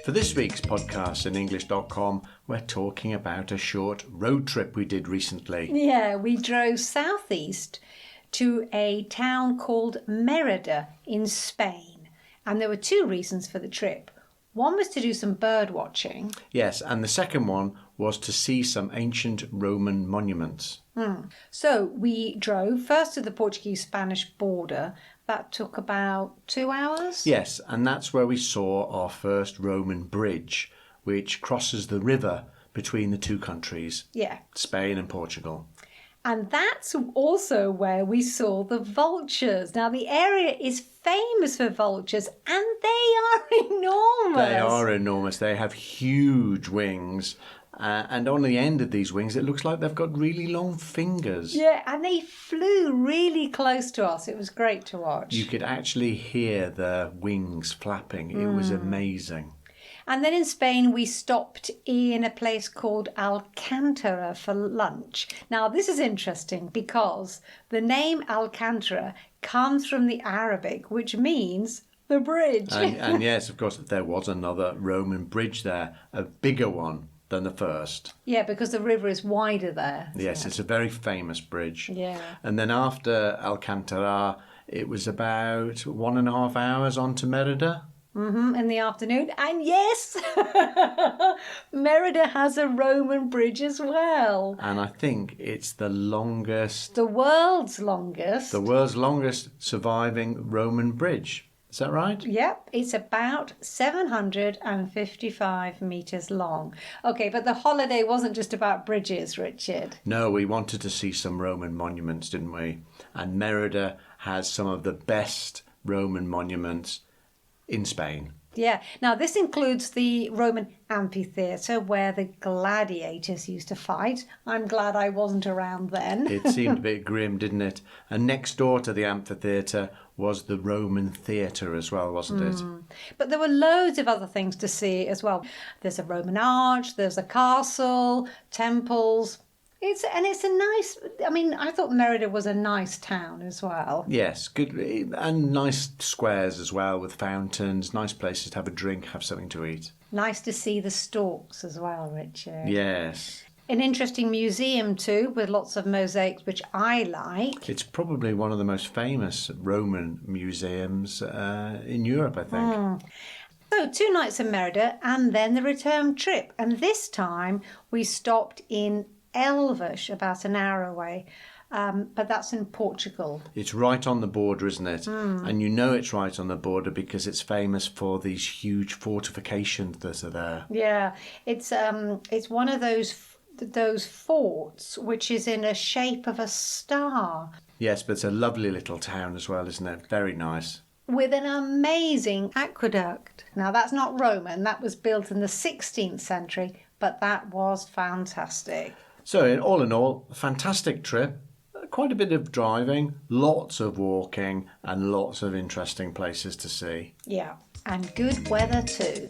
For this week's podcast in English.com, we're talking about a short road trip we did recently. Yeah, we drove southeast to a town called Mérida in Spain. And there were two reasons for the trip. One was to do some bird watching. Yes, and the second one was to see some ancient Roman monuments. So we drove first to the Portuguese-Spanish border. That took about 2 hours. Yes, and that's where we saw our first Roman bridge, which crosses the river between the two countries, Yeah. Spain and Portugal. And that's also where we saw the vultures. Now, the area is famous for vultures, and they are enormous. They are enormous. They have huge wings. And on the end of these wings, it looks like they've got really long fingers. Yeah, and they flew really close to us. It was great to watch. You could actually hear the wings flapping. It was amazing. And then in Spain, we stopped in a place called Alcántara for lunch. Now, this is interesting because the name Alcántara comes from the Arabic, which means the bridge. And yes, of course, there was another Roman bridge there, a bigger one than the first. Yeah, because the river is wider there. Yes, it's a very famous bridge. Yeah. And then after Alcántara, it was about 1.5 hours on to Mérida. In the afternoon. And yes, Mérida has a Roman bridge as well. And I think it's the longest, The world's longest. the world's longest surviving Roman bridge. Is that right? Yep, it's about 755 metres long. Okay, but the holiday wasn't just about bridges, Richard. No, we wanted to see some Roman monuments, didn't we? And Mérida has some of the best Roman monuments in Spain. Yeah, now this includes the Roman amphitheatre where the gladiators used to fight. I'm glad I wasn't around then. It seemed a bit grim, didn't it? And next door to the amphitheatre was the Roman theatre as well, wasn't it? But there were loads of other things to see as well. There's a Roman arch, there's a castle, temples. It's a nice, I thought Mérida was a nice town as well. Yes, good, and nice squares as well with fountains, nice places to have a drink, have something to eat. Nice to see the storks as well, Richard. Yes. An interesting museum too, with lots of mosaics, which I like. It's probably one of the most famous Roman museums in Europe, I think. So 2 nights in Mérida and then the return trip. And this time we stopped in Elvas, about an hour away. But that's in Portugal. It's right on the border, isn't it? And you know it's right on the border because it's famous for these huge fortifications that are there. Yeah, it's one of those forts which is in a shape of a star Yes, but it's a lovely little town as well, isn't it? Very nice. with an amazing aqueduct. Now that's not Roman, that was built in the 16th century, but that was fantastic. So all in all, a fantastic trip. Quite a bit of driving, lots of walking, and lots of interesting places to see. Yeah, and good weather too.